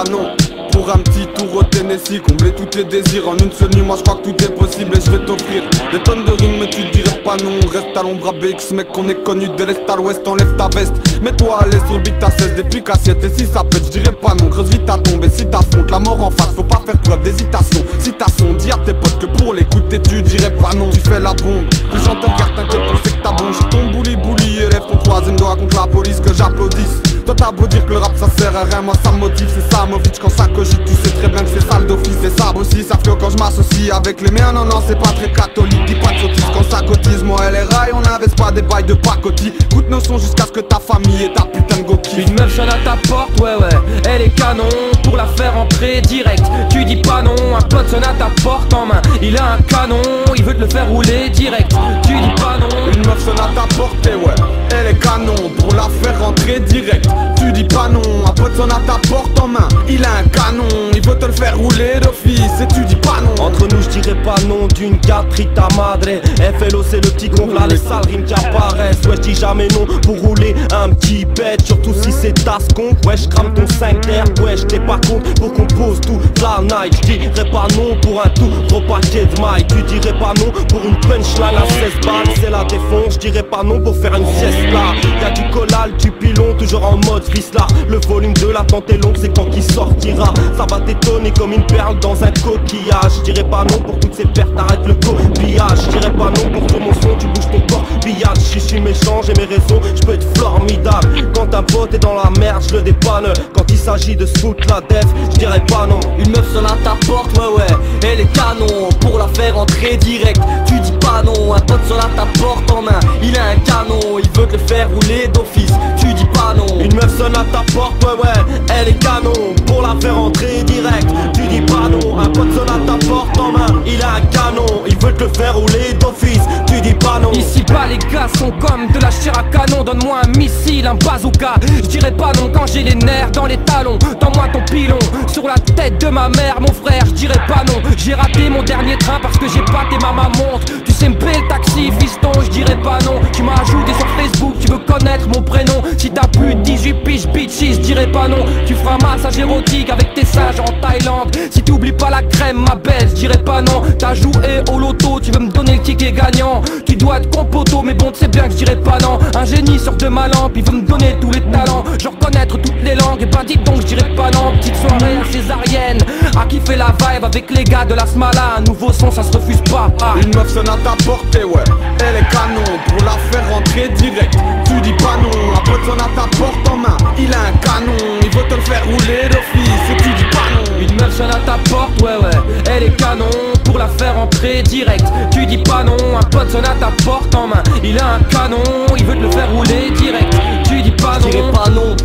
pas non. Pour un petit tour au Tennessee, combler tous tes désirs en une seule nuit, moi je crois que tout est possible et je vais t'offrir des tonnes de rimes mais tu dirais pas non. Reste à l'ombre à BX mec, on est connu de l'est à l'ouest, enlève ta veste. Mets-toi à l'aise sur le beat, t'as 16 depuis qu'assiette. Et si ça pète, je dirais pas non, creuse vite ta tombe. Et si t'affrontes la mort en face, faut pas faire preuve d'hésitation. Si t'as son, dis à tes potes que pour l'écouter tu dirais pas non. Tu fais la bombe, tu chantes un carton que tu sais que t'as bon. J'suis ton bouli bouli, élève ton troisième doigt contre la police que j'applaudisse. Toi t'as beau dire que le rap ça sert à rien, moi ça me motive, c'est ça Movic quand ça cogite, tu sais très bien que c'est sale d'office. Et ça aussi, ça fait quand je m'associe avec les miens, non non c'est pas très catholique, dis pas de sottise quand ça cotise. Moi et les rails, on n'avait pas des bails de pacotille. Écoute nos sons jusqu'à ce que ta famille et ta putain de go kiffe. Une meuf sonne à ta porte, ouais ouais, elle est canon, pour la faire entrer direct. Tu dis pas non, un pote sonne à ta porte en main, il a un canon, il veut te le faire rouler direct. Tu dis pas non. Une meuf sonne à ta porte et ouais, elle est canon, pour la faire rentrer direct. Tu dis pas non, un pote sonne à ta porte en main, il a un canon, il veut te le faire rouler d'office. Et tu dis pas non. Entre nous je dirais pas non d'une gatrita madre. FLO c'est le petit con, là les sales rimes qui apparaissent. Ouais je dis jamais non pour rouler un petit bête, surtout si c'est tascon. Ouais je crame ton 5 r, ouais je t'ai pas compte pour qu'on pose tout la night. Je dirais pas non pour un tout gros paquet de mailles. Tu dirais pas non pour une punchline à 16 balles, c'est la défonce. Je dirais pas non pour faire une sieste là. Y'a du collal, du pilon, toujours en mode là. Le volume de l'attente est long, c'est quand qu'il sortira. Ça va t'étonner comme une perle dans un coquillage. Je dirais pas non pour toutes ces pertes, arrête le copillage. Je dirais pas non pour tout mon son, tu bouges ton corps pillage. Je suis méchant, j'ai mes raisons, je peux être formidable. Quand un pote est dans la merde, je le dépanne. Quand il s'agit de se foutre la def, je dirais pas non. Une meuf sonne à ta porte, ouais ouais, elle est canon, pour la faire entrer direct. Tu dis pas non, un pote sonne à ta porte en main, il a un canon, il veut te le faire rouler d'office. Tu dis pas non. Une meuf sonne à ta porte, ouais ouais, elle est canon, pour la faire entrer direct. Tu dis pas non, un pote sonne à ta porte en main, il a un canon, il veut te le faire rouler d'office. Tu dis pas non. Ici bas les gars sont comme de la chair à canon. Donne-moi un missile, un bazooka, je dirais pas non quand j'ai les nerfs dans les talons. Donne-moi ton pilon sur la tête de ma mère, mon frère, je dirais pas non. J'ai raté mon dernier train parce que j'ai pas tes mamas montre. Tu sais me payer le taxi fiston, je dirais pas non. Tu m'as ajouté sur Facebook, tu veux connaître mon prénom. Si t'as plus de 18 piges bitchy, je dirais pas non. Tu feras un massage érotique avec tes singes en Thaïlande. Si t'oublies pas la crème ma belle, je dirais pas non. T'as joué au loto, tu veux me donner le ticket gagnant. Tu dois être compoto, mais bon tu sais bien que je dirais pas non. Un génie sort de ma lampe, il veut me donner tous les talents. Je reconnaître toutes les langues, et bah dites donc je dirais pas non. Petite soirée césarienne, à kiffer la vibe avec les gars de la Smala. Un nouveau son ça se refuse pas. Une meuf sonne à ta porte et ouais, elle est canon, pour la faire rentrer direct. Tu dis pas non, un pote sonne à ta porte en main, il a un canon, il veut te le faire rouler d'office. Et tu dis pas non. Une meuf sonne à ta porte, ouais ouais, elle est canon, pour la faire entrer direct. Tu dis pas non, un pote sonne à ta porte en main, il a un canon, il veut te le faire rouler direct. Tu dis pas non. Je dirais pas non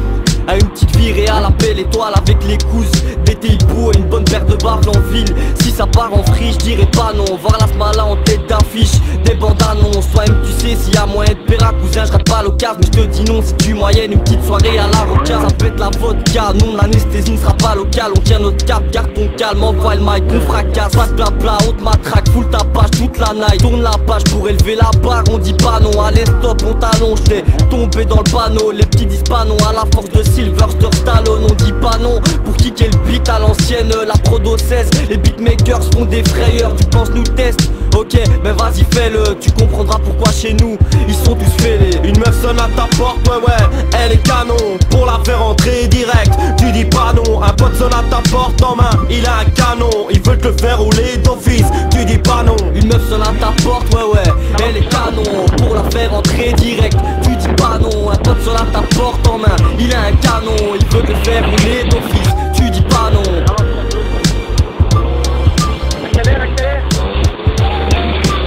à une petite virée à la belle étoile avec les cousses, des beau et une bonne paire de baffles en ville. Si ça part en free, je dirais pas non. Voir la Smala en tête d'affiche, des bandes annonces. Toi-même tu sais s'il y a moyen de péra, cousin, je rate pas l'occasion. Mais je te dis non si tu moyennes une petite soirée à la roca. Ça pète la vodka, non l'anesthésie ne sera pas locale. On tient notre cap, garde ton calme, envoie le mic, on fracasse. Passe blabla, on te matraque, full ta page toute la night. Tourne la page pour élever la barre, on dit pas non. Allez stop, on t'allonge, t'es tombé dans le panneau. Les petits disent pas non à la force de Sylvester Stallone. On dit pas non pour kicker le beat à l'ancienne. La prodo 16, les beatmakers font des frayeurs. Tu penses nous test? Ok, ben vas-y fais-le. Tu comprendras pourquoi chez nous ils sont tous fêlés. Une meuf sonne à ta porte, ouais ouais, elle est canon, pour la faire entrer direct. Tu dis pas non, un pote sonne à ta porte en main, il a un canon, il veut te le faire rouler d'office. Tu dis pas non. Une meuf sonne à ta porte, ouais ouais, elle est canon, pour la faire entrer direct. Tu dis pas non, un pote sonne à ta porte en main, il a un canon, il veut te le faire rouler d'office. Tu dis pas non.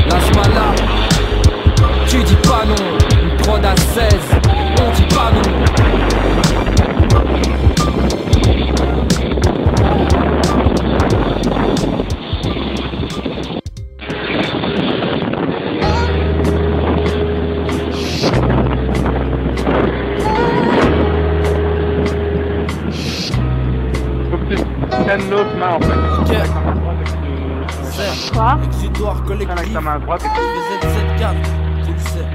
La Smala, tu dis pas non. Une prod à 16, on dit pas non. L'autre main en fait. Ok. Quoi? Exutoire collectif. Avec ta main droite et VZ74, tu le sais.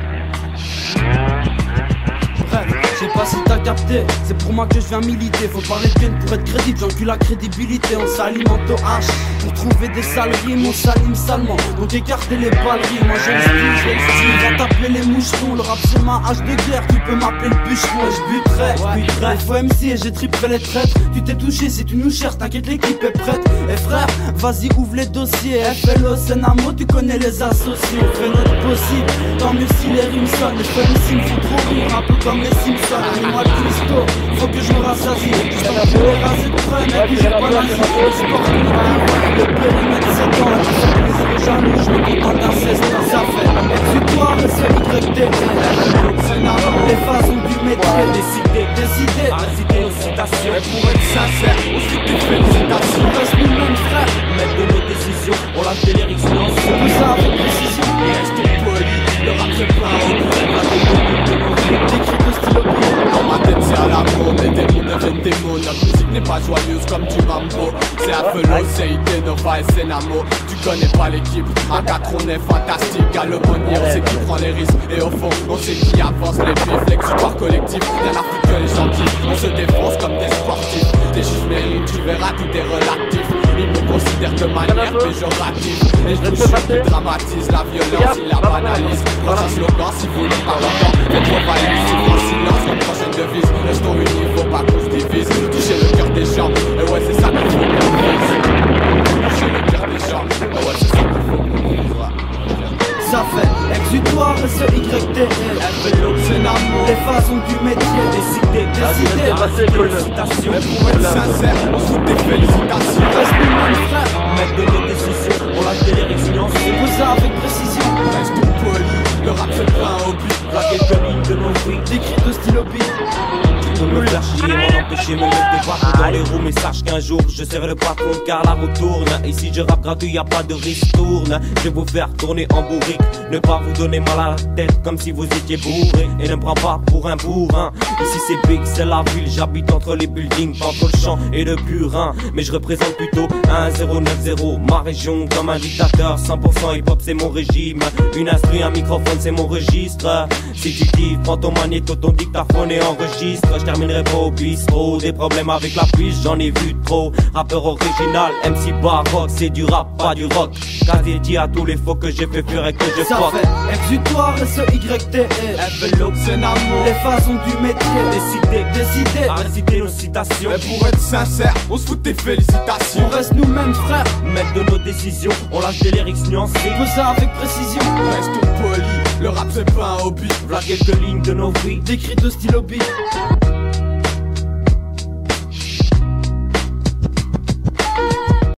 Bref. Je sais pas si t'as capté, c'est pour moi que je viens militer. Faut parler de peine pour être crédible, j'encule la crédibilité. On s'alimente au H pour trouver des sales rimes, on s'alime salement, donc écartez les balleries. Moi j'ai le style, va t'appeler les moucherons. Le rap c'est ma hache de guerre, tu peux m'appeler le bûcheron. Je faut MC et j'ai triplé les traites. Tu t'es touché si tu nous cherches, t'inquiète l'équipe est prête. Et frère, vas-y ouvre les dossiers. FLO, Senamo, tu connais les associés. On fait notre possible, tant mieux si les rimes sonnent. Les FMC me font trop rire, un peu comme les Simpsons. Et moi Christo, faut que je me rassasie. Je t'en peux les raser de près, mais puis j'ai pas l'asile. Le sport le périmètre c'est dans la surprise aux jaloux, je me contente d'inceste. Ça fait exutoire et c'est YT. Les façons du métier, décider, inciter aux citations. Et pour être sincère, on se fait des félicitations. reste nous-mêmes frères, Maître de nos décisions, on lâche des lyrics silencieux. tout ça avec précision. Et reste poli, le rap c'est pas un T'écris de stylo dans ma tête c'est à la peau, mes démons deviennent démons. Notre musique n'est pas joyeuse comme du mambo. C'est Afelo, c'est ID, Nova et Senamo. Tu connais pas l'équipe, à 4 on est fantastique. À l'aumônier, on sait qui prend les risques. Et au fond, on sait qui avance les bifs. L'exutoire collectif, rien à foutre que les gens kiffent. On se défonce comme des sportifs. Des juges mérites, tu verras tout est relatif. Ils me considèrent de manière péjorative. Et je vous jure qu'ils dramatisent la violence, ils la banalisent. Prochain slogan, si vous voulez pas longtemps, faites vos valises, c'est en silence comme prochaine devise. Restons unis, faut pas qu'on se divise. Toucher le cœur des gens, et ouais c'est ça qu'il faut qu'on vise. Toucher le cœur des gens, et ouais c'est ça qu'il faut qu'on vise. ça fait exutoire et c'est YT. FLO, Senamo, Les façons du métier, décider. Félicitations. mais pour être sincère, on se fout des félicitations. Reste nous-mêmes frères, Maître de nos décisions, on lâche des lyrics silencieux. tout ça avec précision. Reste poli, le rap c'est pas un hobby. La quelques lignes de nos vies. T'écris de stylo beat. De me faire chier, m'en empêcher, me mettre des barres dans les roues. Mais sache qu'un jour je serai le patron car la roue tourne. Ici je rappe gratuit, y'a pas de ristourne. Je vais vous faire tourner en bourrique, ne pas vous donner mal à la tête comme si vous étiez bourré. Et ne me prends pas pour un bourrin. Ici c'est big, c'est la ville, j'habite entre les buildings, entre le champ et le purin. Mais je représente plutôt 1090, ma région comme un dictateur. 100% hip hop c'est mon régime, une instru, un microphone c'est mon registre. Si tu kiffes, prends ton magnéto, ton dictaphone et enregistre. Je terminerai pas au bistrot, des problèmes avec la puce, j'en ai vu trop. Rappeur original, MC baroque, c'est du rap, pas du rock. Quasi dit à tous les faux que j'ai fait fuir et que je Ça fuck. fait exutoire et c'est YT. FLO, Senamo, Les façons du métier, décider. inciter nos citations. mais pour être sincère, on se fout des félicitations. On reste nous-mêmes frères, Maître de nos décisions, on lâche des lyrics nuancés. tout ça avec précision. Reste poli, le rap c'est pas un hobby. Voilà quelques lignes de nos vies. T'écris de stylo beat.